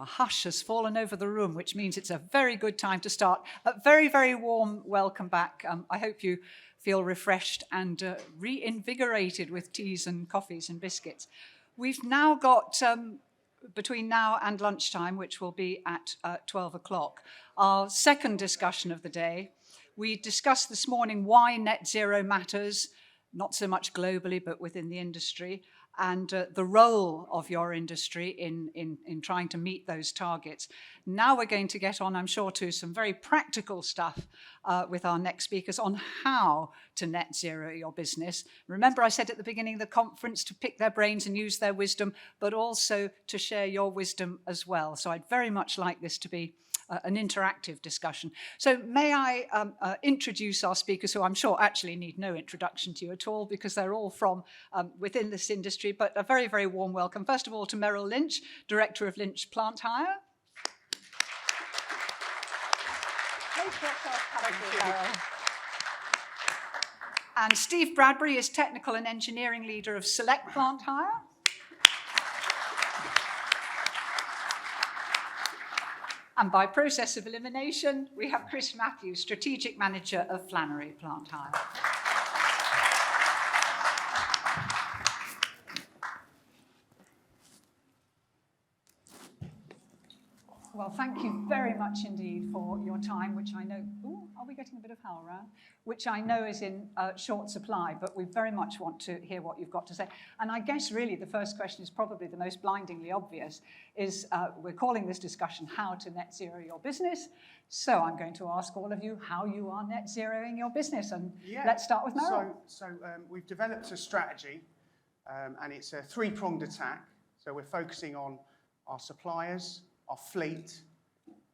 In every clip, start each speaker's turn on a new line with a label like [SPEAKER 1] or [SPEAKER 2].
[SPEAKER 1] a hush has fallen over the room, which means it's a very good time to start. A very, very warm welcome back. I hope you feel refreshed and reinvigorated with teas and coffees and biscuits. We've now got, between now and lunchtime, which will be at 12 o'clock, our second discussion of the day. We discussed this morning why net zero matters, not so much globally, but within the industry, and the role of your industry in trying to meet those targets. Now we're going to get on, I'm sure, to some very practical stuff with our next speakers on how to net zero your business. Remember, I said at the beginning of the conference to pick their brains and use their wisdom, but also to share your wisdom as well. So I'd very much like this to be an interactive discussion. So may I introduce our speakers, who I'm sure actually need no introduction to you at all, because they're all from within this industry, but a very, very warm welcome. First of all, to Merrill Lynch, Director of Lynch Plant Hire. And Steve Bradby is Technical and Engineering Leader of Select Plant Hire. And by process of elimination, we have Chris Matthews, Strategic Manager of Flannery Plant Hire. Well, thank you very much indeed for your time, which I know, are we getting a bit of howl around? Which I know is in short supply, but we very much want to hear what you've got to say. And I guess really the first question is probably the most blindingly obvious, is we're calling this discussion How to Net Zero Your Business. So I'm going to ask all of you how you are net zeroing your business. And let's start with Merrill.
[SPEAKER 2] So we've developed a strategy, and it's a three-pronged attack. So we're focusing on our suppliers, our fleet,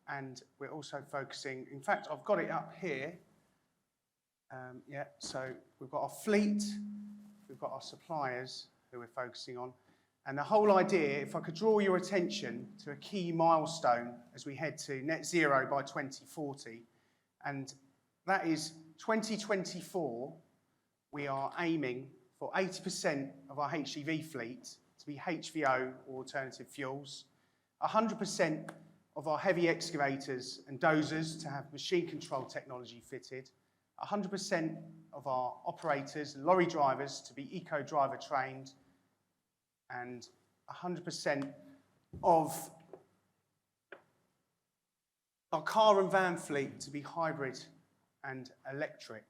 [SPEAKER 2] and we're also focusing, in fact, I've got it up here. So we've got our fleet, we've got our suppliers who we're focusing on. And the whole idea, if I could draw your attention to a key milestone as we head to net zero by 2040, and that is 2024, we are aiming for 80% of our HEV fleet to be HVO or alternative fuels, 100% of our heavy excavators and dozers to have machine control technology fitted, 100% of our operators and lorry drivers to be eco-driver trained, and 100% of our car and van fleet to be hybrid and electric.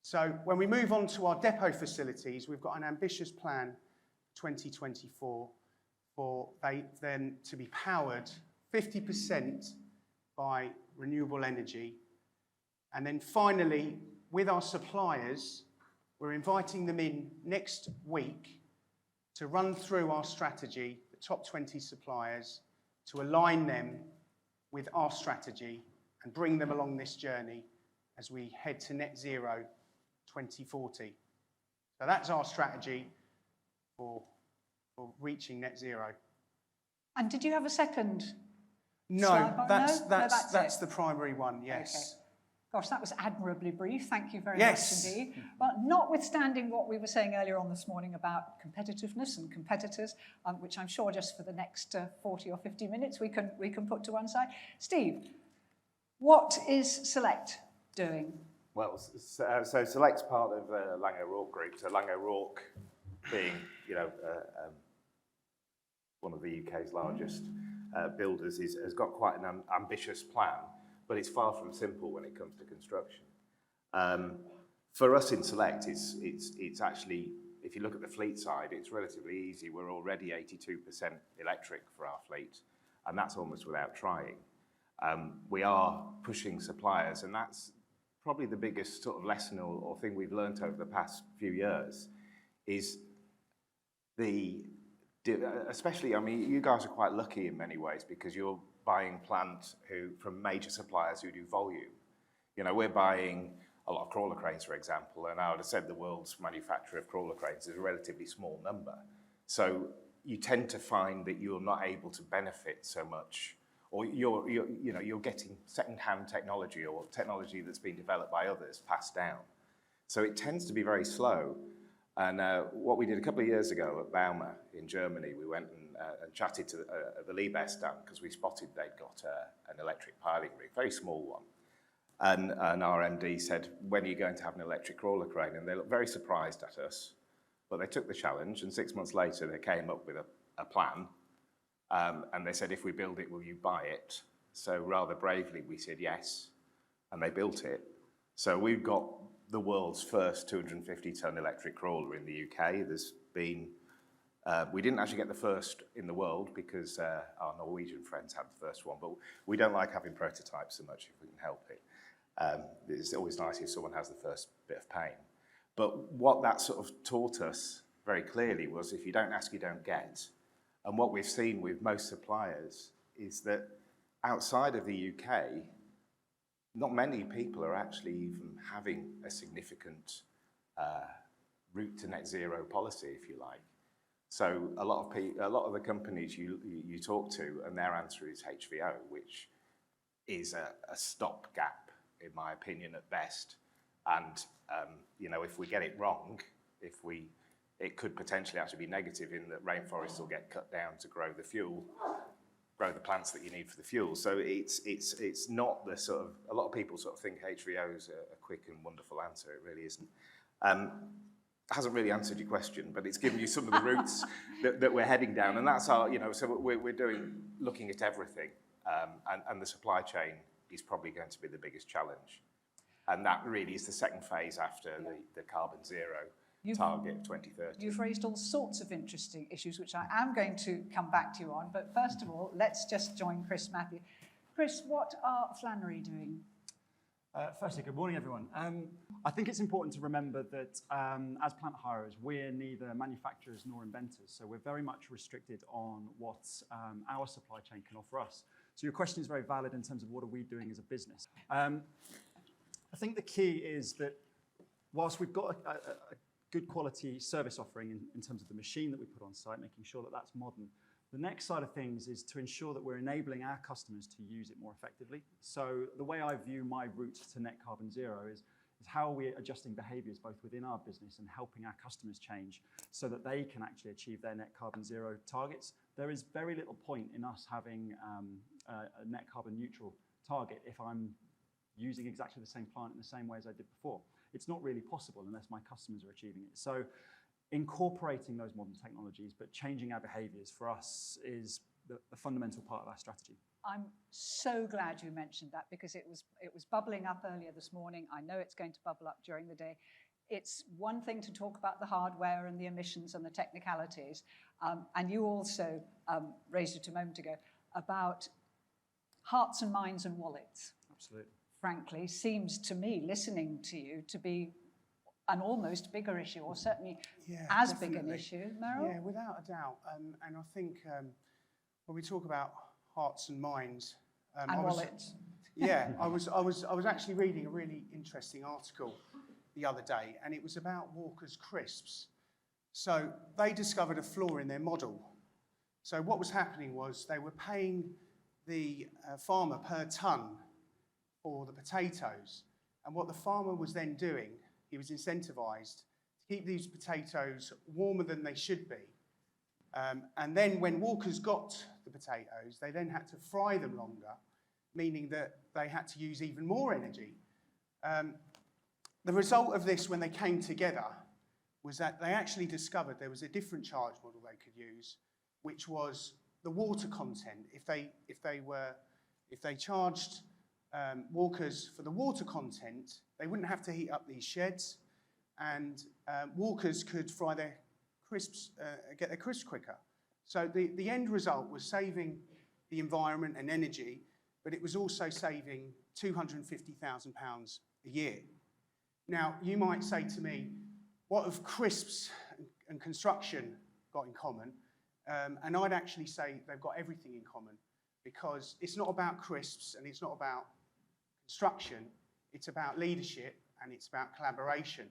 [SPEAKER 2] So when we move on to our depot facilities, we've got an ambitious plan for 2024 for them to be powered 50% by renewable energy. And then finally, with our suppliers, we're inviting them in next week to run through our strategy, the top 20 suppliers, to align them with our strategy and bring them along this journey as we head to net zero 2040. So that's our strategy for reaching net zero.
[SPEAKER 1] And did you have a second?
[SPEAKER 2] No, that's the primary one, yes.
[SPEAKER 1] Okay. Gosh, that was admirably brief. Thank you very much indeed. Well, notwithstanding what we were saying earlier on this morning about competitiveness and competitors, which I'm sure just for the next 40 or 50 minutes we can put to one side. Steve, what is Select doing?
[SPEAKER 3] Well, so Select's part of Lang O'Rourke Group. So Lang O'Rourke, being one of the UK's largest builders, has got quite an ambitious plan, but it's far from simple when it comes to construction. For us in Select, it's actually, if you look at the fleet side, it's relatively easy. We're already 82% electric for our fleet, and that's almost without trying. We are pushing suppliers, and that's probably the biggest sort of lesson or thing we've learned over the past few years, is especially, I mean, you guys are quite lucky in many ways because you're buying plant from major suppliers who do volume. You know, we're buying a lot of crawler cranes, for example, and I would have said the world's manufacturer of crawler cranes is a relatively small number. So you tend to find that you're not able to benefit so much, or you're getting second-hand technology or technology that's been developed by others passed down. So it tends to be very slow. And what we did a couple of years ago at Bauma in Germany, we went and chatted to the Liebherr stand because we spotted they'd got an electric piling rig, very small one. And our MD said, when are you going to have an electric crawler crane? And they looked very surprised at us, but they took the challenge, and 6 months later they came up with a plan, and they said, if we build it, will you buy it? So rather bravely we said yes, and they built it. So we've got the world's first 250-ton electric crawler in the UK. There's been, we didn't actually get the first in the world because our Norwegian friends had the first one, but we don't like having prototypes so much if we can help it. It's always nice if someone has the first bit of pain. But what that sort of taught us very clearly was if you don't ask, you don't get. And what we've seen with most suppliers is that outside of the UK, not many people are actually even having a significant route to net zero policy, if you like. So a lot of the companies you talk to, and their answer is HVO, which is a stopgap, in my opinion, at best. And you know, if we get it wrong, it could potentially actually be negative in that rainforests will get cut down to grow the fuel, grow the plants that you need for the fuel. So it's not the sort of, a lot of people sort of think HVO is a quick and wonderful answer. It really isn't. Hasn't really answered your question, but it's given you some of the routes that we're heading down, and that's our, you know, so we're looking at everything, and the supply chain is probably going to be the biggest challenge, and that really is the second phase after the carbon zero target of 2030.
[SPEAKER 1] You've raised all sorts of interesting issues, which I am going to come back to you on, but first of all, let's just join Chris Matthew. Chris, what are Flannery doing?
[SPEAKER 4] Firstly, good morning, everyone. I think it's important to remember that as plant hirers, we're neither manufacturers nor inventors, so we're very much restricted on what our supply chain can offer us. So your question is very valid in terms of what are we doing as a business. I think the key is that whilst we've got a good quality service offering in terms of the machine that we put on site, making sure that that's modern, the next side of things is to ensure that we're enabling our customers to use it more effectively. So the way I view my route to net carbon zero is how are we adjusting behaviours both within our business and helping our customers change so that they can actually achieve their net carbon zero targets. There is very little point in us having a net carbon neutral target if I'm using exactly the same plant in the same way as I did before. It's not really possible unless my customers are achieving it. So incorporating those modern technologies, but changing our behaviours for us is the fundamental part of our strategy.
[SPEAKER 1] I'm so glad you mentioned that because it was bubbling up earlier this morning. I know it's going to bubble up during the day. It's one thing to talk about the hardware and the emissions and the technicalities, and you also raised it a moment ago about hearts and minds and wallets.
[SPEAKER 4] Absolutely.
[SPEAKER 1] Frankly, seems to me, listening to you, to be an almost bigger issue, or certainly as big an issue, Merrill?
[SPEAKER 2] Yeah, without a doubt. And I think when we talk about hearts and minds,
[SPEAKER 1] and wallets.
[SPEAKER 2] Yeah, I was actually reading a really interesting article the other day, and it was about Walker's crisps. So they discovered a flaw in their model. So what was happening was they were paying the farmer per tonne for the potatoes, and what the farmer was then doing, he was incentivized to keep these potatoes warmer than they should be. And then when Walkers got the potatoes, they then had to fry them longer, meaning that they had to use even more energy. The result of this, when they came together, was that they actually discovered there was a different charge model they could use, which was the water content. If they charged Walkers for the water content, they wouldn't have to heat up these sheds, and Walkers could fry their crisps, get their crisps quicker. So the end result was saving the environment and energy, but it was also saving £250,000 a year. Now, you might say to me, what have crisps and construction got in common? And I'd actually say they've got everything in common, because it's not about crisps and it's not about construction, it's about leadership and it's about collaboration.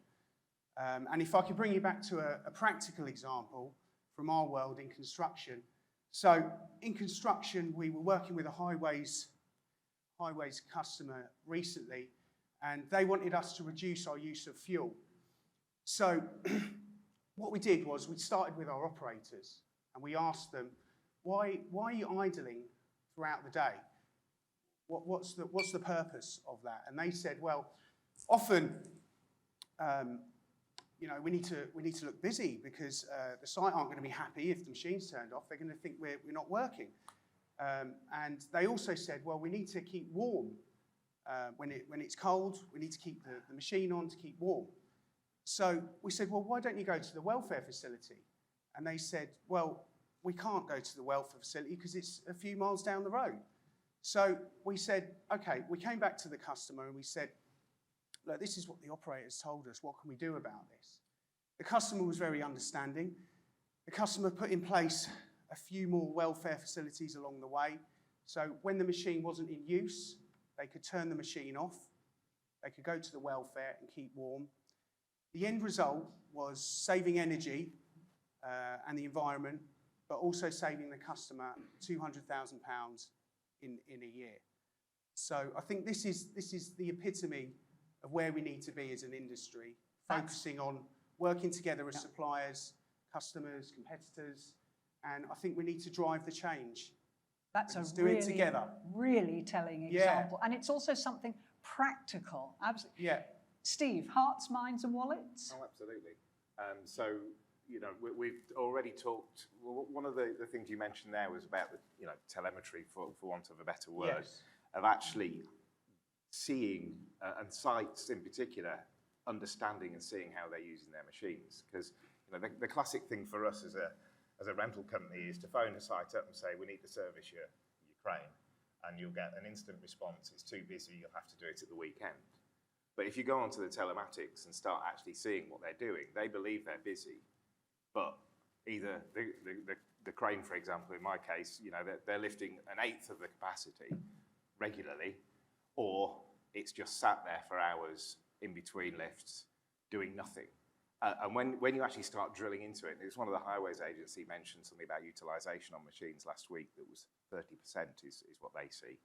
[SPEAKER 2] And if I could bring you back to a practical example from our world in construction. So in construction, we were working with a highways customer recently, and they wanted us to reduce our use of fuel. So what we did was we started with our operators and we asked them, why are you idling throughout the day? What's the purpose of that? And they said, well, often, you know, we need to look busy because the site aren't going to be happy if the machine's turned off. They're going to think we're not working. And they also said, well, we need to keep warm. When it's cold, we need to keep the machine on to keep warm. So we said, well, why don't you go to the welfare facility? And they said, well, we can't go to the welfare facility because it's a few miles down the road. So we said, okay, we came back to the customer and we said, look, this is what the operators told us. What can we do about this? The customer was very understanding. The customer put in place a few more welfare facilities along the way. So when the machine wasn't in use, they could turn the machine off. They could go to the welfare and keep warm. The end result was saving energy and the environment, but also saving the customer £200,000 in a year. So I think this is the epitome of where we need to be as an industry, focusing on working together as suppliers, customers, competitors, and I think we need to drive the change.
[SPEAKER 1] That's
[SPEAKER 2] Let's
[SPEAKER 1] a
[SPEAKER 2] do it together.
[SPEAKER 1] really telling example. And it's also something practical. Absolutely.
[SPEAKER 2] Yeah.
[SPEAKER 1] Steve, hearts, minds and wallets?
[SPEAKER 3] Oh, absolutely. So, you know, we've already talked, well, one of the things you mentioned there was about the, you know, telemetry, for want of a better word,
[SPEAKER 2] Yes.
[SPEAKER 3] of actually seeing, and sites in particular, understanding and seeing how they're using their machines. Because, you know, the classic thing for us as a rental company is to phone a site up and say, we need to service your crane, and you'll get an instant response, it's too busy, you'll have to do it at the weekend. But if you go onto the telematics and start actually seeing what they're doing, they believe they're busy, but either the crane, for example, in my case, you know, they're lifting an eighth of the capacity regularly, or it's just sat there for hours in between lifts doing nothing. And when you actually start drilling into it, it's one of the highways agency mentioned something about utilisation on machines last week that was 30% is what they see.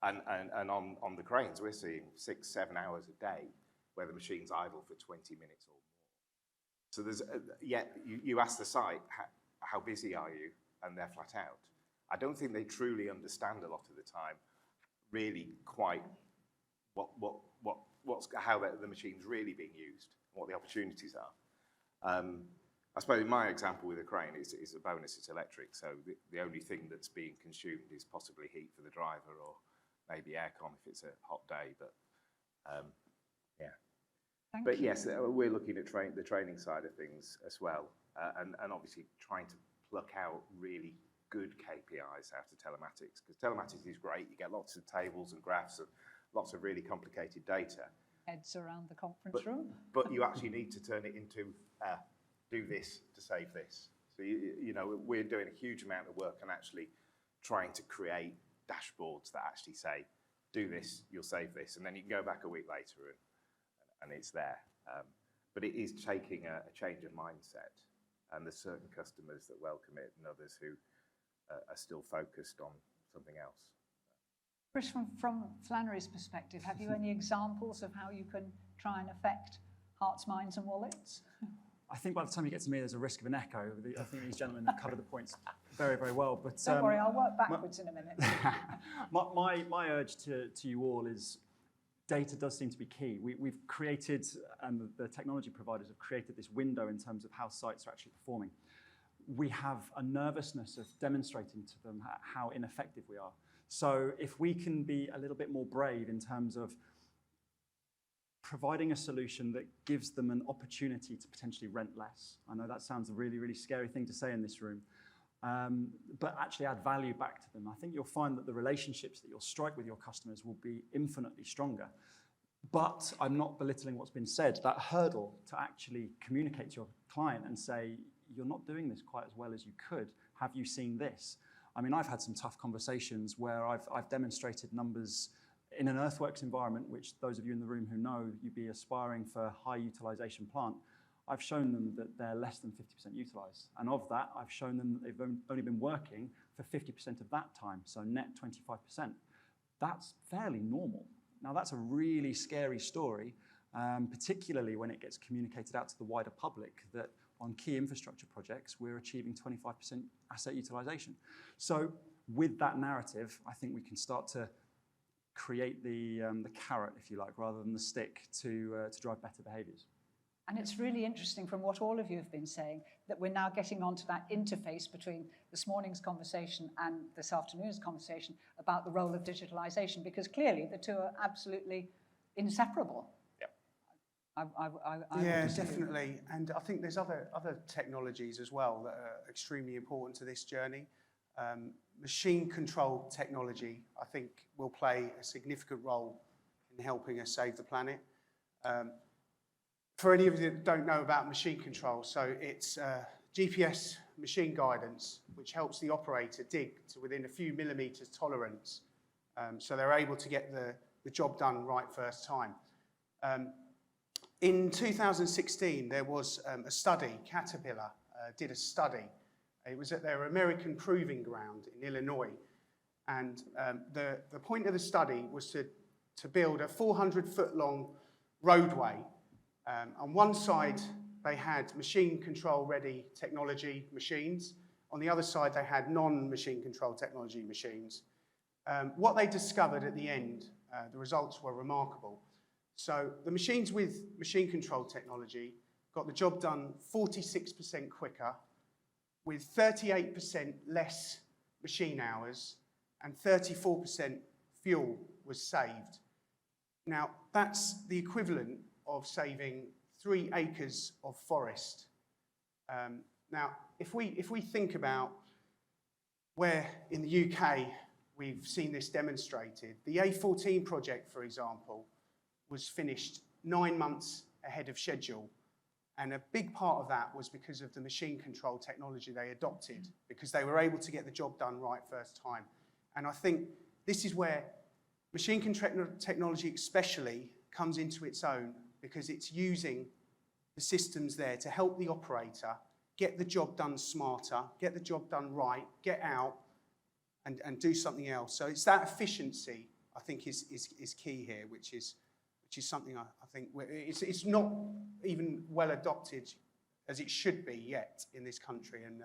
[SPEAKER 3] And on the cranes, we're seeing 6-7 hours a day where the machine's idle for 20 minutes or more. So there's, yet you ask the site, how busy are you? And they're flat out. I don't think they truly understand a lot of the time really quite how the machine's really being used, what the opportunities are. I suppose in my example with a crane, it's a bonus, it's electric, so the only thing that's being consumed is possibly heat for the driver or maybe aircon if it's a hot day, but yeah.
[SPEAKER 1] Thank you.
[SPEAKER 3] Yes, we're looking at the training side of things as well, and obviously trying to pluck out really good KPIs out of telematics, because telematics is great, you get lots of tables and graphs and lots of really complicated data.
[SPEAKER 1] Heads around the conference room.
[SPEAKER 3] But you actually need to turn it into do this to save this. So, you know, we're doing a huge amount of work on actually trying to create dashboards that actually say, do this, you'll save this. And then you can go back a week later and it's there. But it is taking a change of mindset. And there's certain customers that welcome it and others who are still focused on something else.
[SPEAKER 1] Chris, from Flannery's perspective, have you any examples of how you can try and affect hearts, minds and wallets?
[SPEAKER 4] I think by the time you get to me, there's a risk of an echo. I think these gentlemen have covered the points very, very well. But
[SPEAKER 1] don't worry, I'll work backwards in a minute.
[SPEAKER 4] my urge to you all is data does seem to be key. We've created, and the technology providers have created this window in terms of how sites are actually performing. We have a nervousness of demonstrating to them how ineffective we are. So if we can be a little bit more brave in terms of providing a solution that gives them an opportunity to potentially rent less. I know that sounds a really, really scary thing to say in this room, but actually add value back to them. I think you'll find that the relationships that you'll strike with your customers will be infinitely stronger. But I'm not belittling what's been said. That hurdle to actually communicate to your client and say, you're not doing this quite as well as you could. Have you seen this? I mean, I've had some tough conversations where I've demonstrated numbers in an earthworks environment, which those of you in the room who know, you'd be aspiring for a high utilization plant. I've shown them that they're less than 50% utilized. And of that, I've shown them that they've only been working for 50% of that time, so net 25%. That's fairly normal. Now, that's a really scary story, particularly when it gets communicated out to the wider public that on key infrastructure projects, we're achieving 25% asset utilization. So with that narrative, I think we can start to create the carrot, if you like, rather than the stick to drive better behaviours.
[SPEAKER 1] And it's really interesting from what all of you have been saying that we're now getting onto that interface between this morning's conversation and this afternoon's conversation about the role of digitalisation, because clearly the two are absolutely inseparable.
[SPEAKER 3] Yep.
[SPEAKER 2] Yeah, definitely. And I think there's other technologies as well that are extremely important to this journey. Machine control technology, I think, will play a significant role in helping us save the planet. For any of you that don't know about machine control, so it's GPS machine guidance, which helps the operator dig to within a few millimetres tolerance, so they're able to get the job done right first time. In 2016, there was a study, Caterpillar did a study. It was at their American Proving Ground in Illinois, and the point of the study was to build a 400-foot-long roadway. On one side, they had machine control ready technology machines. On the other side, they had non-machine control technology machines. What they discovered at the end, the results were remarkable. So the machines with machine control technology got the job done 46% quicker, with 38% less machine hours, and 34% fuel was saved. Now, that's the equivalent of saving 3 acres of forest. Now, if we think about where in the UK we've seen this demonstrated, the A14 project, for example, was finished 9 months ahead of schedule. And a big part of that was because of the machine control technology they adopted, because they were able to get the job done right first time. And I think this is where machine control technology especially comes into its own, because it's using the systems there to help the operator get the job done smarter, get the job done right, get out and do something else. So it's that efficiency, I think, is key here, which is something I think it's not even well adopted as it should be yet in this country. And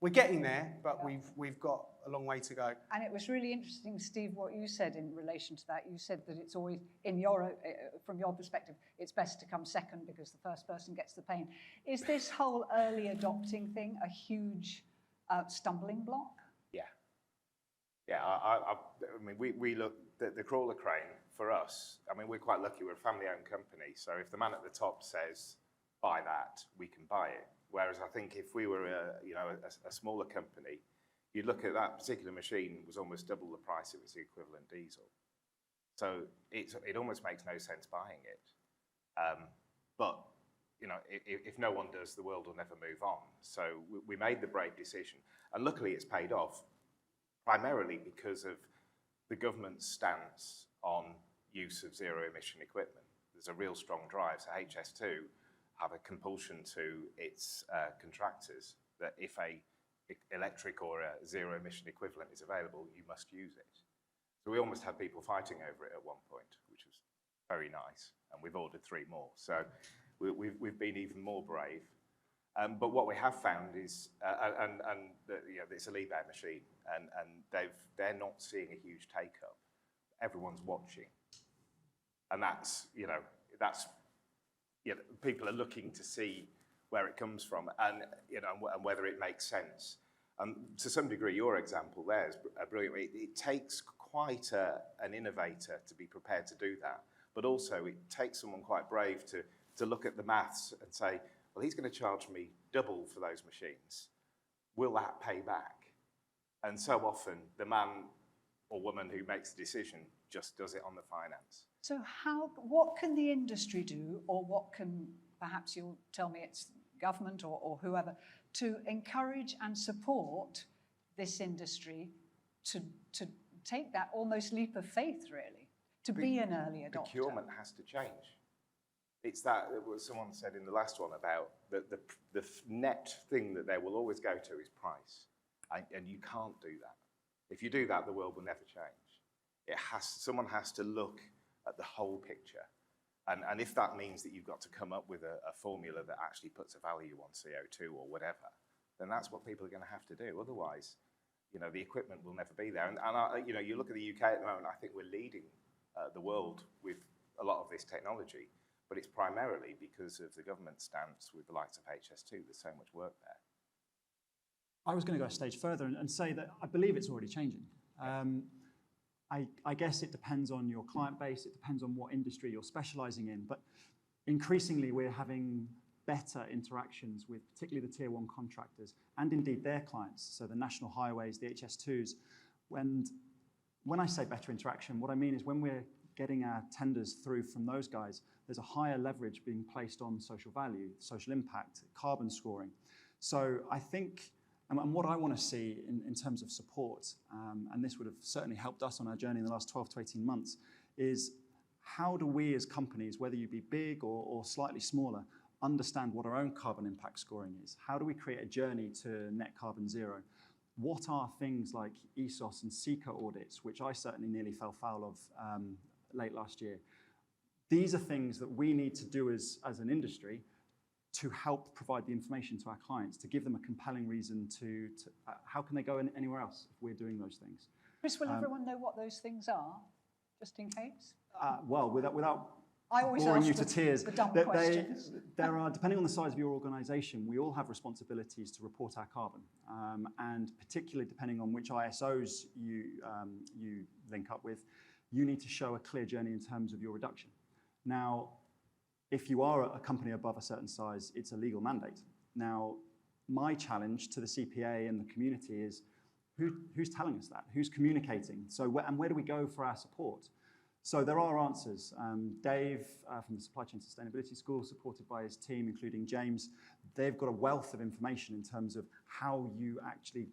[SPEAKER 2] we're getting there, but we've got a long way to go.
[SPEAKER 1] And it was really interesting, Steve, what you said in relation to that. You said that it's always, from your perspective, it's best to come second because the first person gets the pain. Is this whole early adopting thing a huge stumbling block?
[SPEAKER 3] Yeah. I mean, we look, the crawler crane, for us, I mean, we're quite lucky. We're a family-owned company, so if the man at the top says, buy that, we can buy it. Whereas I think if we were a smaller company, you'd look at that particular machine was almost double the price. It was the equivalent diesel. So it almost makes no sense buying it. But if no one does, the world will never move on. So we made the brave decision, and luckily it's paid off, primarily because of the government's stance on use of zero-emission equipment. There's a real strong drive. So HS2 have a compulsion to its contractors that if a electric or a zero-emission equivalent is available, you must use it. So we almost had people fighting over it at one point, which was very nice, and we've ordered 3 more. So we've been even more brave. But what we have found is, it's a Liebherr machine, and they're not seeing a huge take-up. Everyone's watching, and that's people are looking to see where it comes from, and whether it makes sense. To some degree, your example there is brilliant. It takes quite an innovator to be prepared to do that, but also it takes someone quite brave to look at the maths and say, well, he's going to charge me double for those machines. Will that pay back? And so often, the man or woman who makes the decision just does it on the finance.
[SPEAKER 1] So what can the industry do, or what can, perhaps you'll tell me it's government or whoever, to encourage and support this industry to take that almost leap of faith, really, to be an early adopter?
[SPEAKER 3] Procurement has to change. It's that, what someone said in the last one about the net thing that they will always go to is price. And you can't do that. If you do that, the world will never change. Someone has to look at the whole picture. And if that means that you've got to come up with a formula that actually puts a value on CO2 or whatever, then that's what people are going to have to do. Otherwise, the equipment will never be there. And you look at the UK at the moment, I think we're leading the world with a lot of this technology, but it's primarily because of the government stance with the likes of HS2. There's so much work there.
[SPEAKER 4] I was going to go a stage further and say that I believe it's already changing. I guess it depends on your client base, it depends on what industry you're specializing in, but increasingly we're having better interactions with particularly the tier 1 contractors and indeed their clients, so the national highways, the HS2s. When I say better interaction, what I mean is when we're getting our tenders through from those guys, there's a higher leverage being placed on social value, social impact, carbon scoring. So I think, and what I want to see in terms of support, and this would have certainly helped us on our journey in the last 12 to 18 months, is how do we as companies, whether you be big or slightly smaller, understand what our own carbon impact scoring is? How do we create a journey to net carbon zero? What are things like ESOS and CECA audits, which I certainly nearly fell foul of late last year? These are things that we need to do as an industry to help provide the information to our clients, to give them a compelling reason to how can they go anywhere else if we're doing those things?
[SPEAKER 1] Chris, will everyone know what those things are, just in case?
[SPEAKER 4] Well, without
[SPEAKER 1] I always
[SPEAKER 4] boring
[SPEAKER 1] ask
[SPEAKER 4] you to tears,
[SPEAKER 1] the dumb questions.
[SPEAKER 4] there are, depending on the size of your organisation, we all have responsibilities to report our carbon, and particularly depending on which ISOs you link up with, you need to show a clear journey in terms of your reduction. Now, if you are a company above a certain size, it's a legal mandate. Now, my challenge to the CPA and the community is who's telling us that? Who's communicating? So, where do we go for our support? So there are answers. Dave from the Supply Chain Sustainability School, supported by his team, including James, they've got a wealth of information in terms of how you actually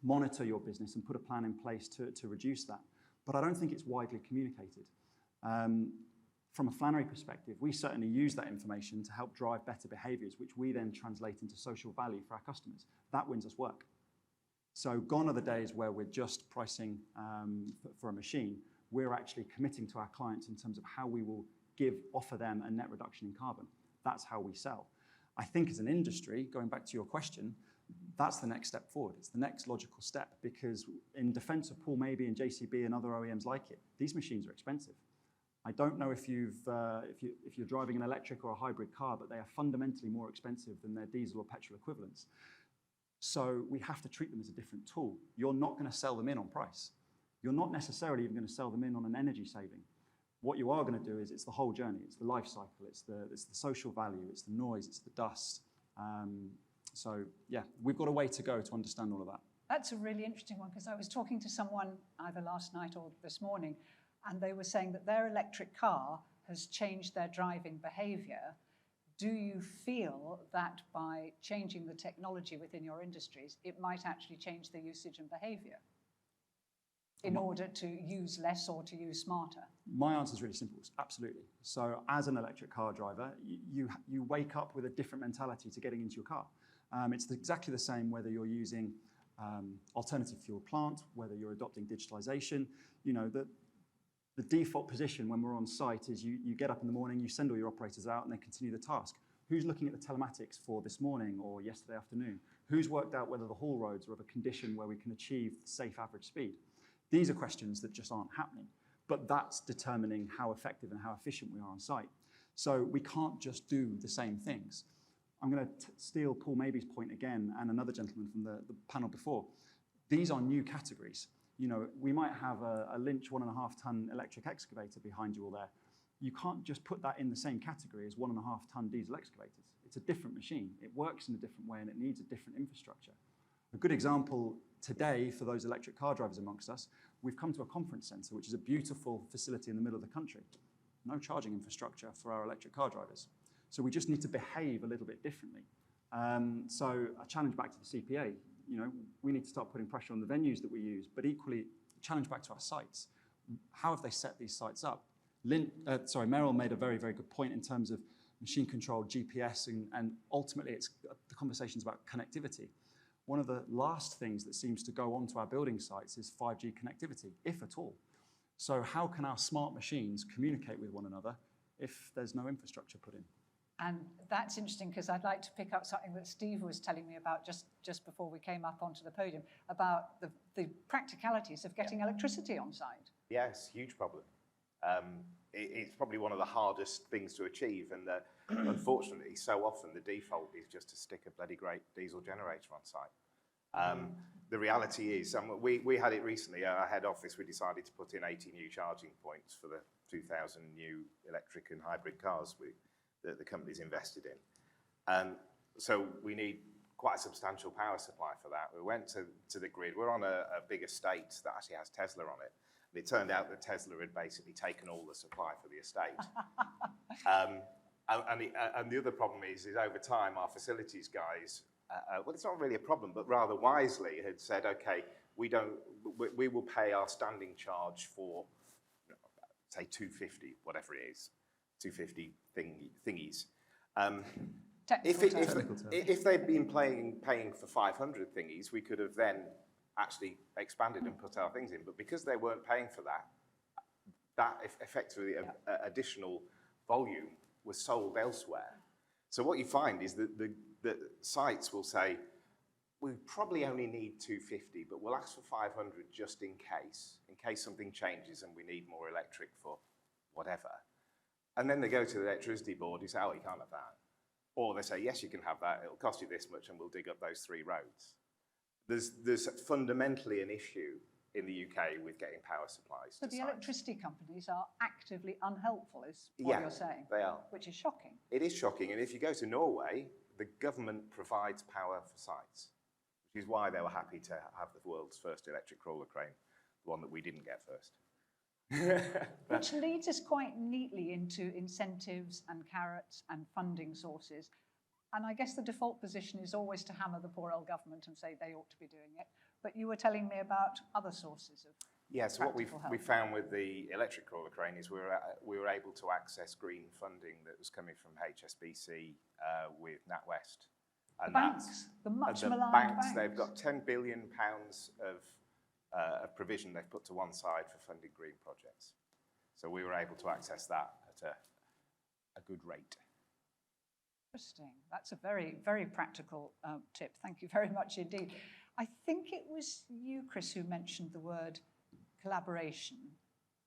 [SPEAKER 4] monitor your business and put a plan in place to reduce that. But I don't think it's widely communicated. From a Flannery perspective, we certainly use that information to help drive better behaviours, which we then translate into social value for our customers. That wins us work. So gone are the days where we're just pricing for a machine. We're actually committing to our clients in terms of how we will offer them a net reduction in carbon. That's how we sell. I think as an industry, going back to your question, that's the next step forward. It's the next logical step, because in defense of Paul Maybe and JCB and other OEMs like it, these machines are expensive. I don't know if you're driving an electric or a hybrid car, but they are fundamentally more expensive than their diesel or petrol equivalents. So we have to treat them as a different tool. You're not going to sell them in on price. You're not necessarily even going to sell them in on an energy saving. What you are going to do is it's the whole journey. It's the life cycle. It's the social value. It's the noise. It's the dust. So yeah, we've got a way to go to understand all of that.
[SPEAKER 1] That's a really interesting one, because I was talking to someone either last night or this morning, and they were saying that their electric car has changed their driving behaviour. Do you feel that by changing the technology within your industries, it might actually change the usage and behaviour in order to use less or to use smarter?
[SPEAKER 4] My answer is really simple. It's absolutely. So as an electric car driver, you wake up with a different mentality to getting into your car. It's exactly the same whether you're using alternative fuel plant, whether you're adopting digitalization. You know, the default position when we're on site is you get up in the morning, you send all your operators out, and they continue the task. Who's looking at the telematics for this morning or yesterday afternoon? Who's worked out whether the haul roads are of a condition where we can achieve safe average speed? These are questions that just aren't happening, but that's determining how effective and how efficient we are on site. So we can't just do the same things. I'm going to steal Paul Maybe's point again, and another gentleman from the panel before. These are new categories. You know, we might have a Lynch 1.5-ton electric excavator behind you all there. You can't just put that in the same category as 1.5-ton diesel excavators. It's a different machine. It works in a different way, and it needs a different infrastructure. A good example today for those electric car drivers amongst us, we've come to a conference centre, which is a beautiful facility in the middle of the country. No charging infrastructure for our electric car drivers. So we just need to behave a little bit differently. So a challenge back to the CPA, you know, we need to start putting pressure on the venues that we use, but equally challenge back to our sites. How have they set these sites up? Merrill made a very, very good point in terms of machine control, GPS, and ultimately it's the conversations about connectivity. One of the last things that seems to go onto our building sites is 5G connectivity, if at all. So how can our smart machines communicate with one another if there's no infrastructure put in.
[SPEAKER 1] And that's interesting because I'd like to pick up something that Steve was telling me about just before we came up onto the podium about the practicalities of getting electricity on site.
[SPEAKER 3] Yes, huge problem. It's probably one of the hardest things to achieve, and unfortunately, so often the default is just to stick a bloody great diesel generator on site. The reality is, we had it recently at our head office. We decided to put in 80 new charging points for the 2,000 new electric and hybrid cars that the company's invested in. So we need quite a substantial power supply for that. We went to the grid. We're on a big estate that actually has Tesla on it. And it turned out that Tesla had basically taken all the supply for the estate. And the other problem is over time, our facilities guys, well, it's not really a problem, but rather wisely had said, okay, we will pay our standing charge for, say, 250, whatever it is, 250 thingies. If they'd been paying for 500 thingies, we could have then actually expanded and put our things in. But because they weren't paying for that effectively additional volume was sold elsewhere. So what you find is that the sites will say, we probably only need 250, but we'll ask for 500 just in case something changes and we need more electric for whatever. And then they go to the electricity board, you say, oh, you can't have that. Or they say, yes, you can have that, it'll cost you this much and we'll dig up those 3 roads. There's fundamentally an issue in the UK with getting power supplies.
[SPEAKER 1] So the electricity companies are actively unhelpful, is what you're saying?
[SPEAKER 3] They are.
[SPEAKER 1] Which is shocking.
[SPEAKER 3] It is shocking, and if you go to Norway, the government provides power for sites, which is why they were happy to have the world's first electric roller crane, the one that we didn't get first.
[SPEAKER 1] Which leads us quite neatly into incentives and carrots and funding sources. And I guess the default position is always to hammer the poor old government and say they ought to be doing it. But you were telling me about other sources of
[SPEAKER 3] so what we found with the electric roller crane is we were able to access green funding that was coming from HSBC with NatWest.
[SPEAKER 1] And the banks, the much maligned banks.
[SPEAKER 3] They've got £10 billion of provision they've put to one side for funding green projects. So we were able to access that at a good rate.
[SPEAKER 1] Interesting. That's a very, very practical tip. Thank you very much indeed. I think it was you, Chris, who mentioned the word collaboration.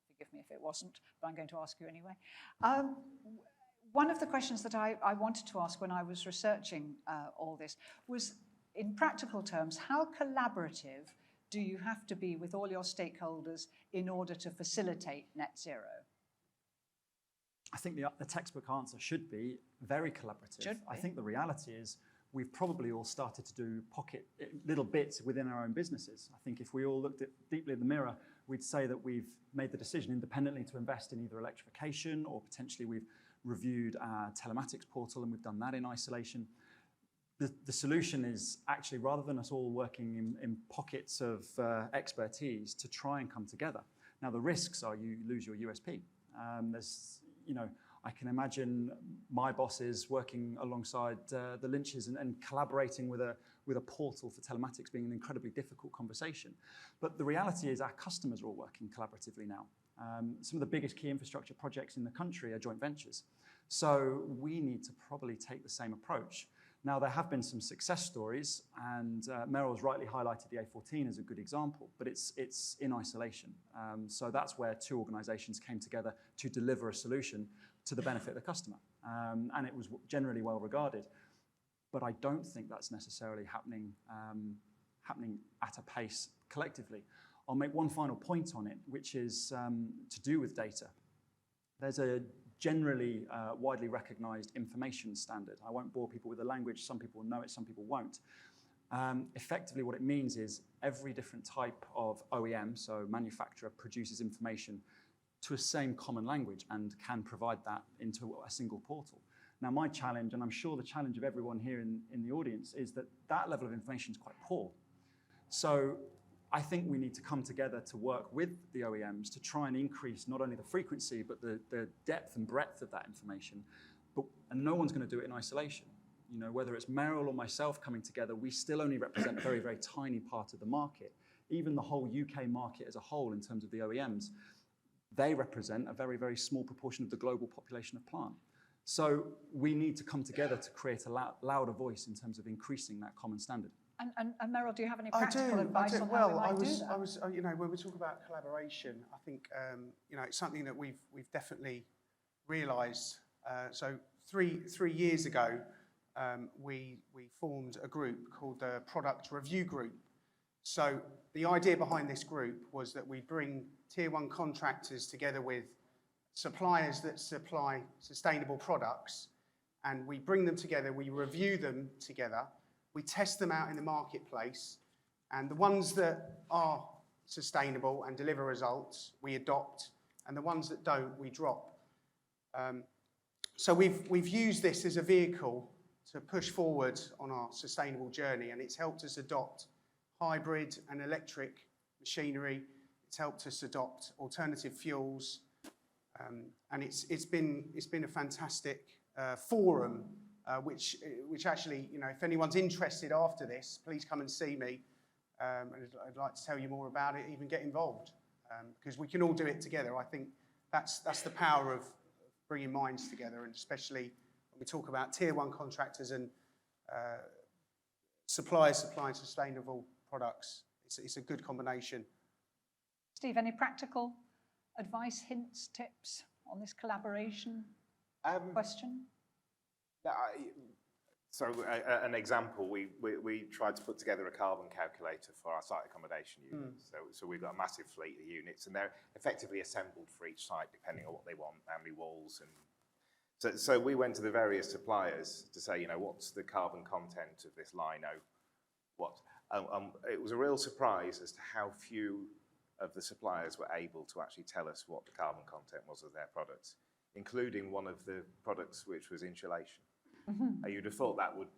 [SPEAKER 1] Forgive me if it wasn't, but I'm going to ask you anyway. One of the questions that I wanted to ask when I was researching all this was, in practical terms, how collaborative do you have to be with all your stakeholders in order to facilitate net zero?
[SPEAKER 4] I think the textbook answer should be very collaborative. I think the reality is we've probably all started to do little bits within our own businesses. I think if we all looked deeply in the mirror, we'd say that we've made the decision independently to invest in either electrification or potentially we've reviewed our telematics portal and we've done that in isolation. The solution is actually, rather than us all working in pockets of expertise, to try and come together. Now, the risks are you lose your USP. I can imagine my bosses working alongside the Lynches and collaborating with a portal for telematics being an incredibly difficult conversation. But the reality is our customers are all working collaboratively now. Some of the biggest key infrastructure projects in the country are joint ventures. So we need to probably take the same approach. Now, there have been some success stories, and Merrill's rightly highlighted the A14 as a good example, but it's in isolation. So that's where 2 organisations came together to deliver a solution to the benefit of the customer. And it was generally well regarded. But I don't think that's necessarily happening at a pace collectively. I'll make one final point on it, which is to do with data. There's a generally widely recognised information standard. I won't bore people with the language. Some people know it, some people won't. Effectively, what it means is every different type of OEM, so manufacturer, produces information to a same common language and can provide that into a single portal. Now, my challenge, and I'm sure the challenge of everyone here in the audience, is that that level of information is quite poor. So I think we need to come together to work with the OEMs to try and increase not only the frequency, but the depth and breadth of that information. And no one's going to do it in isolation. Whether it's Merrill or myself coming together, we still only represent a very, very tiny part of the market. Even the whole UK market as a whole, in terms of the OEMs, they represent a very, very small proportion of the global population of plant. So we need to come together to create a louder voice in terms of increasing that common standard.
[SPEAKER 1] And Merrill, do you have any practical advice on how
[SPEAKER 2] well,
[SPEAKER 1] we might do that?
[SPEAKER 2] I was, you know, when we talk about collaboration, I think, you know, it's something that we've definitely realised. So three years ago, we formed a group called the Product Review Group. So the idea behind this group was that we bring tier one contractors together with suppliers that supply sustainable products, and we bring them together, we review them together, we test them out in the marketplace, and the ones that are sustainable and deliver results, we adopt, and the ones that don't, we drop. So we've used this as a vehicle to push forward on our sustainable journey, and it's helped us adopt hybrid and electric machinery. It's helped us adopt alternative fuels, and it's been a fantastic forum, which actually, you know, if anyone's interested after this, please come and see me, and I'd like to tell you more about it, even get involved, because we can all do it together. I think that's the power of bringing minds together, and especially when we talk about tier one contractors and suppliers supplying sustainable products. It's a good combination.
[SPEAKER 1] Steve, any practical advice, hints, tips on this collaboration question?
[SPEAKER 3] So an example, we tried to put together a carbon calculator for our site accommodation units. So we've got a massive fleet of units, and they're effectively assembled for each site depending on what they want, how many walls. And so we went to the various suppliers to say, you know, what's the carbon content of this lino? It was a real surprise as to how few of the suppliers were able to actually tell us what the carbon content was of their products, including one of the products which was insulation. You'd have thought that would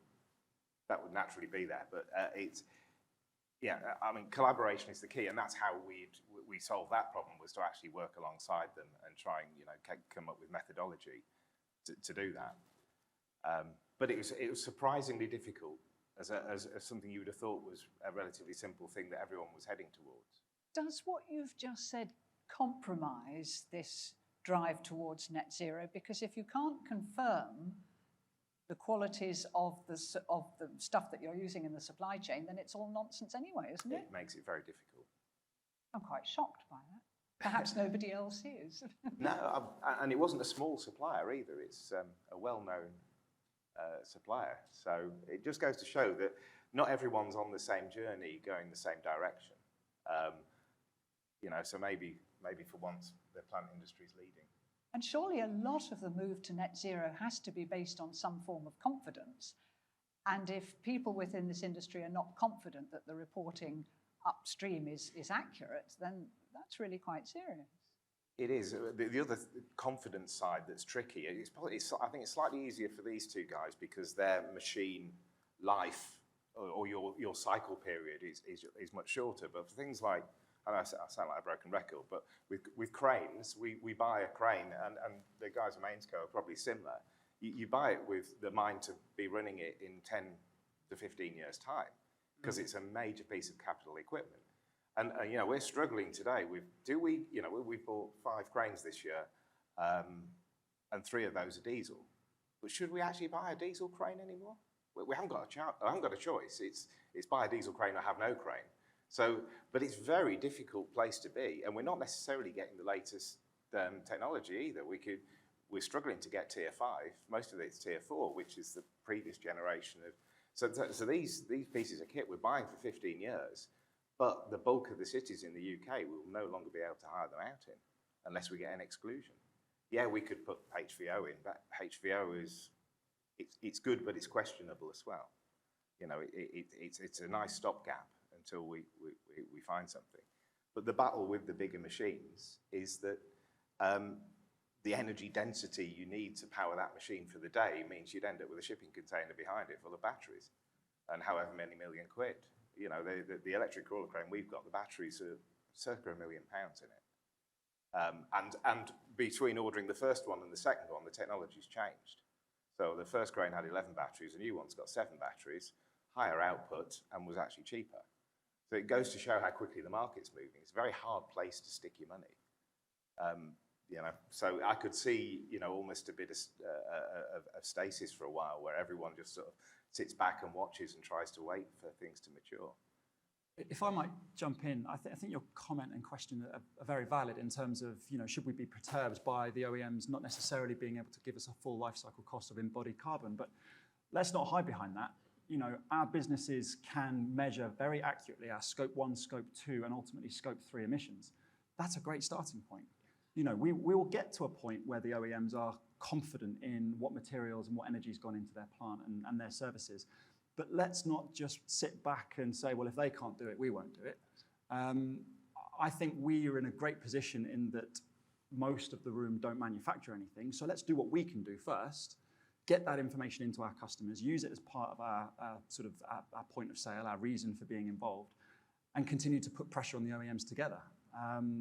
[SPEAKER 3] naturally be there, but I mean, collaboration is the key, and that's how we solved that problem, was to actually work alongside them and try and, you know, come up with methodology to do that. But it was surprisingly difficult as something you would have thought was a relatively simple thing that everyone was heading towards.
[SPEAKER 1] Does what you've just said compromise this drive towards net zero? Because if you can't confirm the qualities of the stuff that you're using in the supply chain, then it's all nonsense anyway, isn't it?
[SPEAKER 3] It makes it very difficult.
[SPEAKER 1] I'm quite shocked by that. Perhaps nobody else is.
[SPEAKER 3] No, and it wasn't a small supplier either. It's a well-known supplier. So it just goes to show that not everyone's on the same journey, going the same direction. You know, so maybe for once the plant industry is leading.
[SPEAKER 1] And surely a lot of the move to net zero has to be based on some form of confidence. And if people within this industry are not confident that the reporting upstream is accurate, then that's really quite serious.
[SPEAKER 3] It is. The other confidence side that's tricky, I think it's slightly easier for these two guys because their machine life or your cycle period is much shorter. But for things like, and I sound like a broken record, but with cranes, we buy a crane, and the guys at Mainsco are probably similar. You buy it with the mind to be running it in 10 to 15 years' time, because it's a major piece of capital equipment. And you know, we're struggling today. We've bought 5 cranes this year, and 3 of those are diesel. But should we actually buy a diesel crane anymore? We haven't got a choice. It's buy a diesel crane or have no crane. So, but it's a very difficult place to be, and we're not necessarily getting the latest technology either. We're struggling to get tier 5. Most of it's tier 4, which is the previous generation of. So these pieces of kit we're buying for 15 years, but the bulk of the cities in the UK will no longer be able to hire them out in, unless we get an exclusion. Yeah, we could put HVO in, but HVO it's good, but it's questionable as well. You know, it's a nice stopgap until we find something. But the battle with the bigger machines is that the energy density you need to power that machine for the day means you'd end up with a shipping container behind it full of batteries and however many million quid. You know, the electric crawler crane we've got, the batteries are circa £1 million in it. And between ordering the first one and the second one, the technology's changed. So the first crane had 11 batteries, the new one's got 7 batteries, higher output, and was actually cheaper. So it goes to show how quickly the market's moving. It's a very hard place to stick your money. So I could see, almost a bit of stasis for a while where everyone just sort of sits back and watches and tries to wait for things to mature.
[SPEAKER 4] If I might jump in, I think your comment and question are very valid in terms of, should we be perturbed by the OEMs not necessarily being able to give us a full life cycle cost of embodied carbon, but let's not hide behind that. Our businesses can measure very accurately our scope 1, scope 2, and ultimately scope 3 emissions. That's a great starting point. We will get to a point where the OEMs are confident in what materials and what energy has gone into their plant and their services. But let's not just sit back and say, well, if they can't do it, we won't do it. I think we are in a great position in that most of the room don't manufacture anything. So let's do what we can do first, get that information into our customers, use it as part of our point of sale, our reason for being involved, and continue to put pressure on the OEMs together.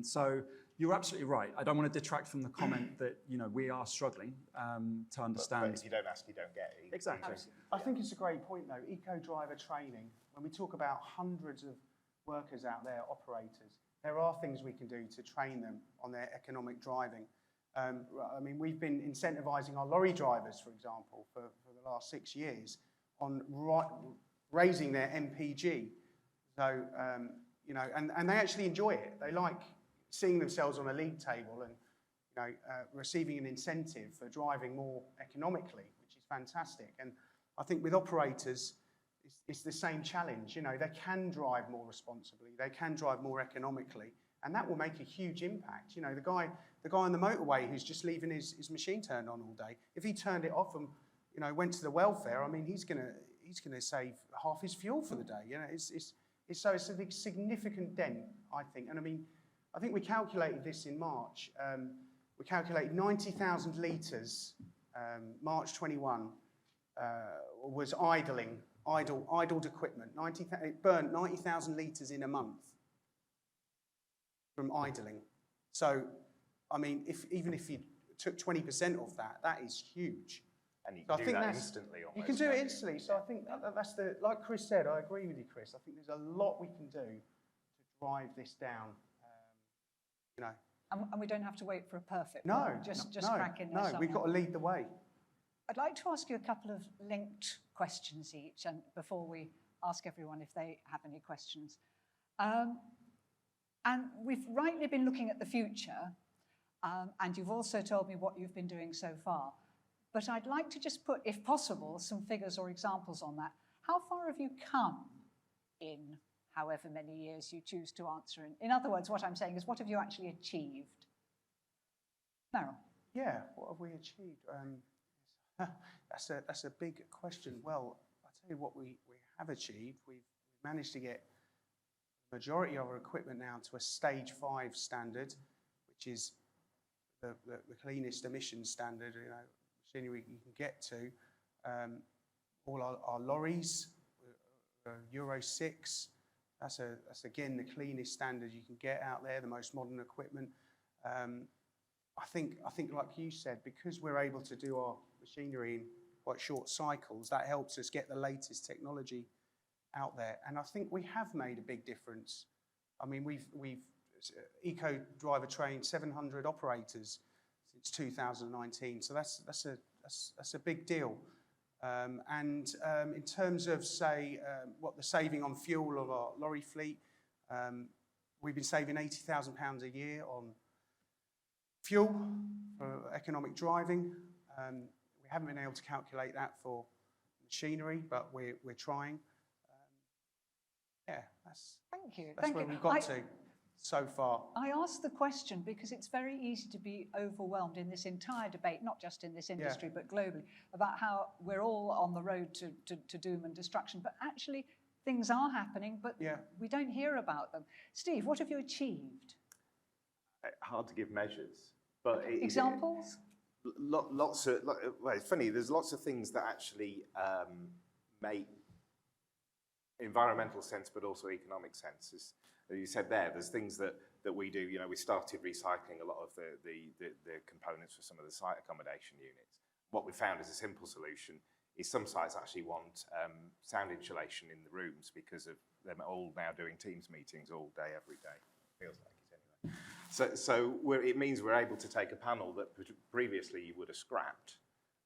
[SPEAKER 4] So you're absolutely right. I don't want to detract from the comment that we are struggling to understand.
[SPEAKER 3] But if you don't ask, you don't get it.
[SPEAKER 4] Exactly.
[SPEAKER 2] I think it's a great point, though. Eco-driver training, when we talk about hundreds of workers out there, operators, there are things we can do to train them on their economic driving. We've been incentivising our lorry drivers, for example, for the last 6 years on raising their MPG. So, and they actually enjoy it. They like seeing themselves on a league table and, receiving an incentive for driving more economically, which is fantastic. And I think with operators, it's the same challenge. They can drive more responsibly, they can drive more economically, and that will make a huge impact. The guy on the motorway who's just leaving his machine turned on all day, if he turned it off and went to the welfare, he's gonna save half his fuel for the day. It's a significant dent, I think. And I think we calculated this in March. We calculated 90,000 litres, March 21, was idled equipment. It burnt 90,000 litres in a month from idling. So, even if you took 20% off that, that is huge.
[SPEAKER 3] And you can do that instantly almost.
[SPEAKER 2] You can do it instantly. So I think that's like Chris said, I agree with you, Chris. I think there's a lot we can do to drive this down,
[SPEAKER 1] And we don't have to wait for a perfect
[SPEAKER 2] No,
[SPEAKER 1] one. Just crack in there somewhere.
[SPEAKER 2] We've got to lead the way.
[SPEAKER 1] I'd like to ask you a couple of linked questions each, and before we ask everyone if they have any questions. And we've rightly been looking at the future, and you've also told me what you've been doing so far. But I'd like to just put, if possible, some figures or examples on that. How far have you come in however many years you choose to answer? In other words, what I'm saying is, what have you actually achieved? Merrill.
[SPEAKER 2] Yeah, what have we achieved? That's a big question. Well, I'll tell you what we have achieved. We've managed to get the majority of our equipment now to a stage 5 standard, which is the cleanest emissions standard, machinery you can get to. All our lorries, Euro 6, that's again the cleanest standard you can get out there, the most modern equipment. I think like you said, because we're able to do our machinery in quite short cycles, that helps us get the latest technology out there. And I think we have made a big difference. We've eco-driver trained 700 operators since 2019, so that's a big deal. And in terms of, say, what the saving on fuel of our lorry fleet, we've been saving £80,000 a year on fuel for economic driving. We haven't been able to calculate that for machinery, but we're trying.
[SPEAKER 1] Thank you.
[SPEAKER 2] That's where we've got to so far.
[SPEAKER 1] I asked the question because it's very easy to be overwhelmed in this entire debate, not just in this industry, but globally, about how we're all on the road to doom and destruction. But actually, things are happening, but we don't hear about them. Steve, what have you achieved?
[SPEAKER 3] Hard to give measures, but
[SPEAKER 1] examples.
[SPEAKER 3] Lots of. Well, it's funny. There's lots of things that actually make environmental sense, but also economic sense. As you said there's things that we do. We started recycling a lot of the components for some of the site accommodation units. What we found as a simple solution is some sites actually want sound insulation in the rooms because of them all now doing Teams meetings all day, every day. Feels like it anyway. It means we're able to take a panel that previously you would have scrapped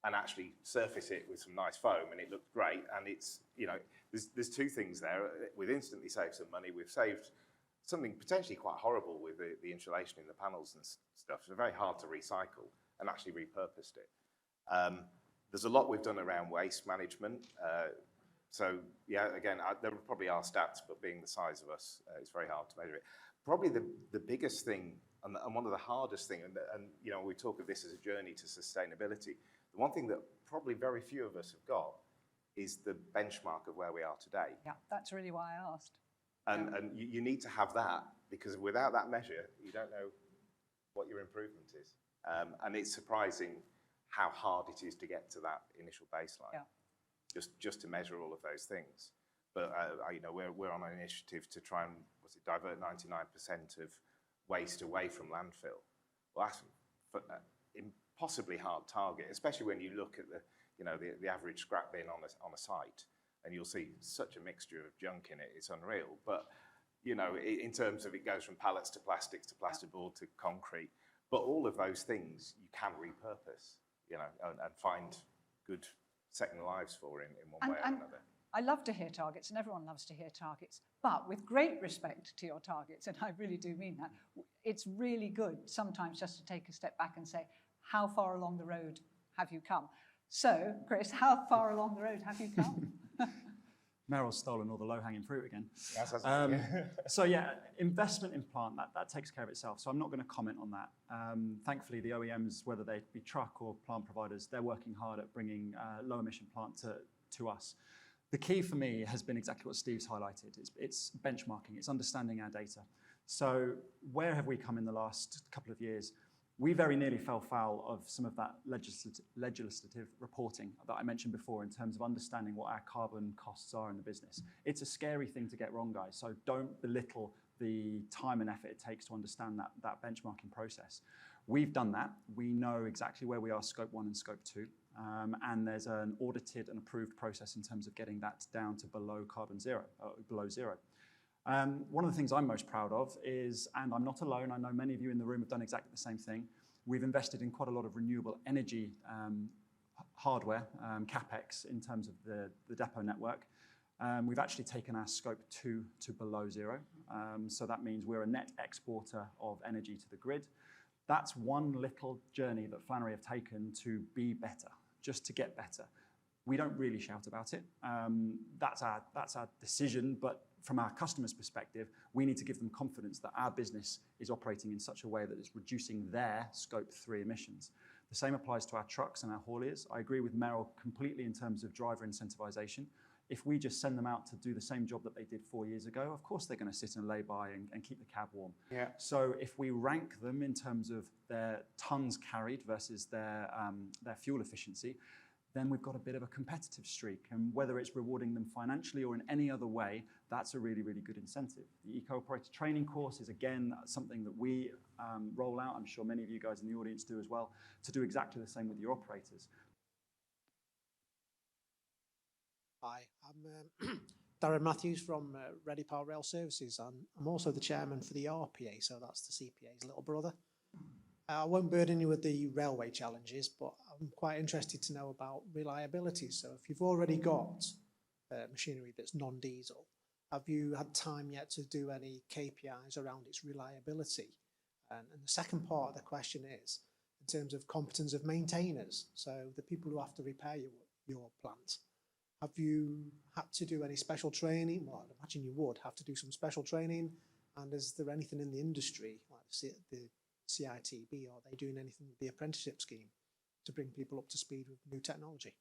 [SPEAKER 3] and actually surface it with some nice foam, and it looked great. And it's, you know, there's two things there. We've instantly saved some money. We've saved something potentially quite horrible with the insulation in the panels and stuff. It's very hard to recycle, and actually repurposed it. There's a lot we've done around waste management. So yeah, again, there probably are stats, but being the size of us, it's very hard to measure it. Probably the biggest thing, and one of the hardest things, and you know, we talk of this as a journey to sustainability. The one thing that probably very few of us have got is the benchmark of where we are today.
[SPEAKER 1] Yeah, that's really why I asked.
[SPEAKER 3] And you need to have that, because without that measure, you don't know what your improvement is. And it's surprising how hard it is to get to that initial baseline.
[SPEAKER 1] Yeah.
[SPEAKER 3] Just to measure all of those things. But you know, we're on an initiative to try and divert 99% of waste away from landfill. Well, that's an impossibly hard target, especially when you look at the average scrap bin on a site, and you'll see such a mixture of junk in it. It's unreal. But you know, in terms of, it goes from pallets to plastics to plasterboard to concrete. But all of those things you can repurpose, you know, and find good second lives for in one way or another.
[SPEAKER 1] I love to hear targets, and everyone loves to hear targets, but with great respect to your targets, and I really do mean that, it's really good sometimes just to take a step back and say, how far along the road have you come? So, Chris, how far along the road have you come?
[SPEAKER 4] Merrill's stolen all the low-hanging fruit again.
[SPEAKER 3] Yes,
[SPEAKER 4] So yeah, investment in plant, that takes care of itself. So I'm not going to comment on that. Thankfully, the OEMs, whether they be truck or plant providers, they're working hard at bringing low-emission plant to us. The key for me has been exactly what Steve's highlighted. It's benchmarking, it's understanding our data. So where have we come in the last couple of years? We very nearly fell foul of some of that legislative reporting that I mentioned before in terms of understanding what our carbon costs are in the business. It's a scary thing to get wrong, guys, so don't belittle the time and effort it takes to understand that benchmarking process. We've done that. We know exactly where we are Scope 1 and Scope 2, and there's an audited and approved process in terms of getting that down to below zero. One of the things I'm most proud of is, and I'm not alone, I know many of you in the room have done exactly the same thing, we've invested in quite a lot of renewable energy hardware, CapEx, in terms of the depot network. We've actually taken our Scope 2 to below zero. So that means we're a net exporter of energy to the grid. That's one little journey that Flannery have taken to be better, just to get better. We don't really shout about it. That's our decision, but from our customers' perspective, we need to give them confidence that our business is operating in such a way that it's reducing their Scope 3 emissions. The same applies to our trucks and our hauliers. I agree with Merrill completely in terms of driver incentivization. If we just send them out to do the same job that they did 4 years ago, of course they're going to sit and lay by and keep the cab warm.
[SPEAKER 2] Yeah.
[SPEAKER 4] So if we rank them in terms of their tons carried versus their fuel efficiency, then we've got a bit of a competitive streak. And whether it's rewarding them financially or in any other way, that's a really, really good incentive. The Eco-Operator Training course is, again, something that we roll out. I'm sure many of you guys in the audience do as well, to do exactly the same with your operators.
[SPEAKER 5] Hi, I'm Darren Matthews from Ready Power Rail Services, and I'm also the chairman for the RPA, so that's the CPA's little brother. I won't burden you with the railway challenges, but I'm quite interested to know about reliability. So if you've already got machinery that's non-diesel, have you had time yet to do any KPIs around its reliability? And the second part of the question is, in terms of competence of maintainers, so the people who have to repair your plant, have you had to do any special training? Well, I'd imagine you would have to do some special training. And is there anything in the industry, like the CITB, are they doing anything with the apprenticeship scheme to bring people up to speed with new technology?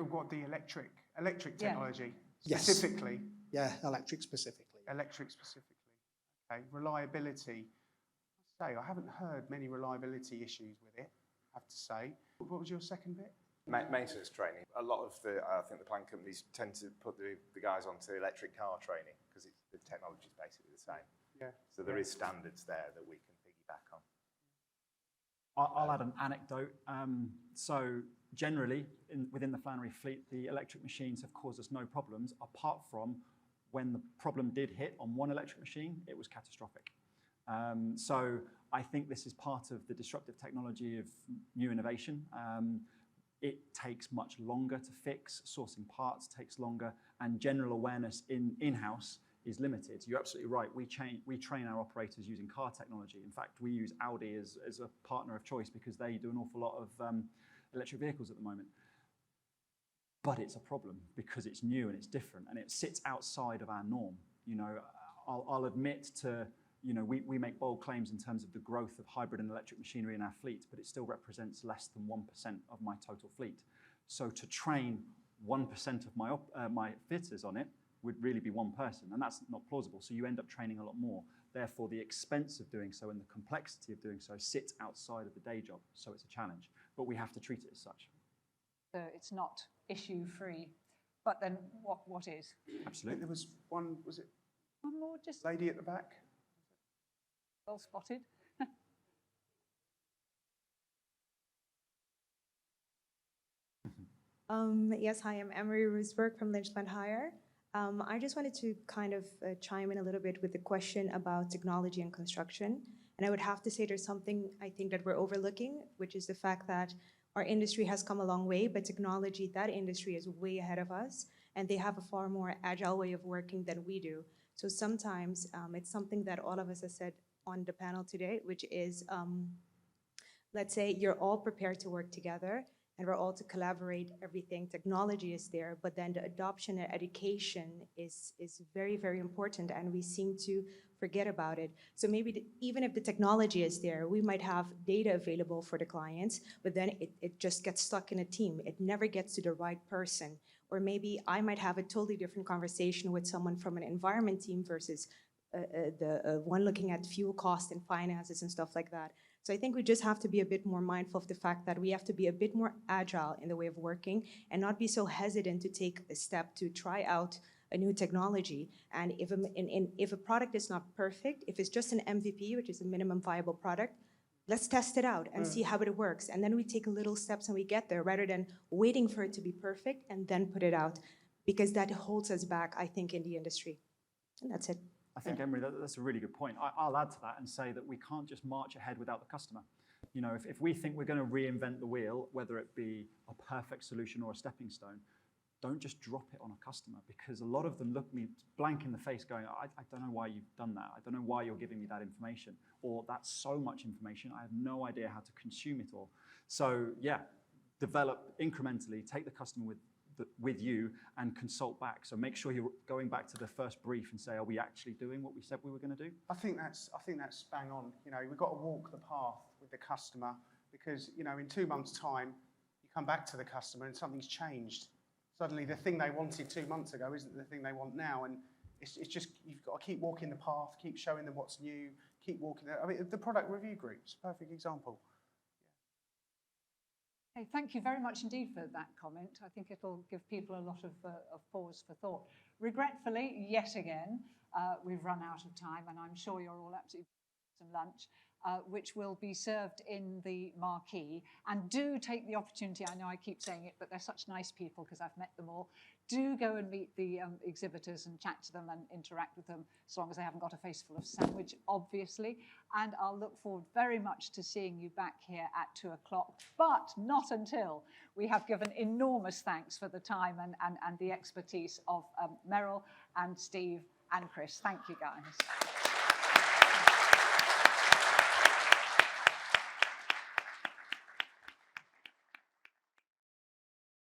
[SPEAKER 2] What, the electric technology
[SPEAKER 5] Yes.
[SPEAKER 2] specifically?
[SPEAKER 5] Yeah, electric specifically.
[SPEAKER 2] Electric specifically. Okay, reliability. I haven't heard many reliability issues with it, I have to say. What was your second bit?
[SPEAKER 3] Maintenance training. A lot of I think the plant companies tend to put the guys onto electric car training because the technology is basically the same.
[SPEAKER 2] Yeah.
[SPEAKER 3] So there is standards there that we can piggyback on.
[SPEAKER 4] I'll add an anecdote. So generally, within the Flannery fleet, the electric machines have caused us no problems, apart from when the problem did hit on one electric machine, it was catastrophic. So I think this is part of the disruptive technology of new innovation. It takes much longer to fix, sourcing parts takes longer, and general awareness in-house is limited. You're absolutely right. We train our operators using car technology. In fact, we use Audi as a partner of choice because they do an awful lot of electric vehicles at the moment. But it's a problem because it's new and it's different and it sits outside of our norm. You know, I'll admit to, you know, we make bold claims in terms of the growth of hybrid and electric machinery in our fleet, but it still represents less than 1% of my total fleet. So to train 1% of my fitters on it would really be one person, and that's not plausible. So you end up training a lot more. Therefore, the expense of doing so and the complexity of doing so sits outside of the day job. So it's a challenge, but we have to treat it as such.
[SPEAKER 1] So it's not issue-free, but then what is?
[SPEAKER 4] Absolutely.
[SPEAKER 2] There was one, was it
[SPEAKER 1] One more, just
[SPEAKER 2] lady at the back?
[SPEAKER 1] well spotted.
[SPEAKER 6] Yes, hi, I'm Emery Roosberg from Lynch Hire. I just wanted to kind of chime in a little bit with the question about technology and construction. And I would have to say there's something I think that we're overlooking, which is the fact that our industry has come a long way, but technology, that industry is way ahead of us, and they have a far more agile way of working than we do. So sometimes it's something that all of us have said on the panel today, which is, let's say you're all prepared to work together, and we're all to collaborate, everything, technology is there, but then the adoption and education is very, very important, and we seem to forget about it. So maybe even if the technology is there, we might have data available for the clients, but then it just gets stuck in a team. It never gets to the right person. Or maybe I might have a totally different conversation with someone from an environment team versus the one looking at fuel cost and finances and stuff like that. So I think we just have to be a bit more mindful of the fact that we have to be a bit more agile in the way of working and not be so hesitant to take a step to try out a new technology. And if a product is not perfect, if it's just an MVP, which is a minimum viable product, let's test it out and see how it works. And then we take little steps and we get there rather than waiting for it to be perfect and then put it out, because that holds us back, I think, in the industry. And that's it.
[SPEAKER 4] I think, Emery, that's a really good point. I'll add to that and say that we can't just march ahead without the customer. You know, if we think we're going to reinvent the wheel, whether it be a perfect solution or a stepping stone, don't just drop it on a customer, because a lot of them look me blank in the face going, I don't know why you've done that. I don't know why you're giving me that information, or that's so much information. I have no idea how to consume it all. So yeah, develop incrementally, take the customer with you and consult back. So make sure you're going back to the first brief and say, are we actually doing what we said we were going to do?
[SPEAKER 2] I think that's bang on. You know, we've got to walk the path with the customer, because, you know, in 2 months' time, you come back to the customer and something's changed. Suddenly the thing they wanted 2 months ago isn't the thing they want now. And it's just, you've got to keep walking the path, keep showing them what's new, keep walking. I mean, the product review group's a perfect example.
[SPEAKER 1] Hey, thank you very much indeed for that comment. I think it'll give people a lot of pause for thought. Regretfully, yet again, we've run out of time, and I'm sure you're all absolutely some lunch, which will be served in the marquee. And do take the opportunity, I know I keep saying it, but they're such nice people because I've met them all. Do go and meet the exhibitors and chat to them and interact with them, as long as they haven't got a face full of sandwich, obviously. And I'll look forward very much to seeing you back here at 2 o'clock, but not until we have given enormous thanks for the time and the expertise of Merrill and Steve and Chris. Thank you, guys.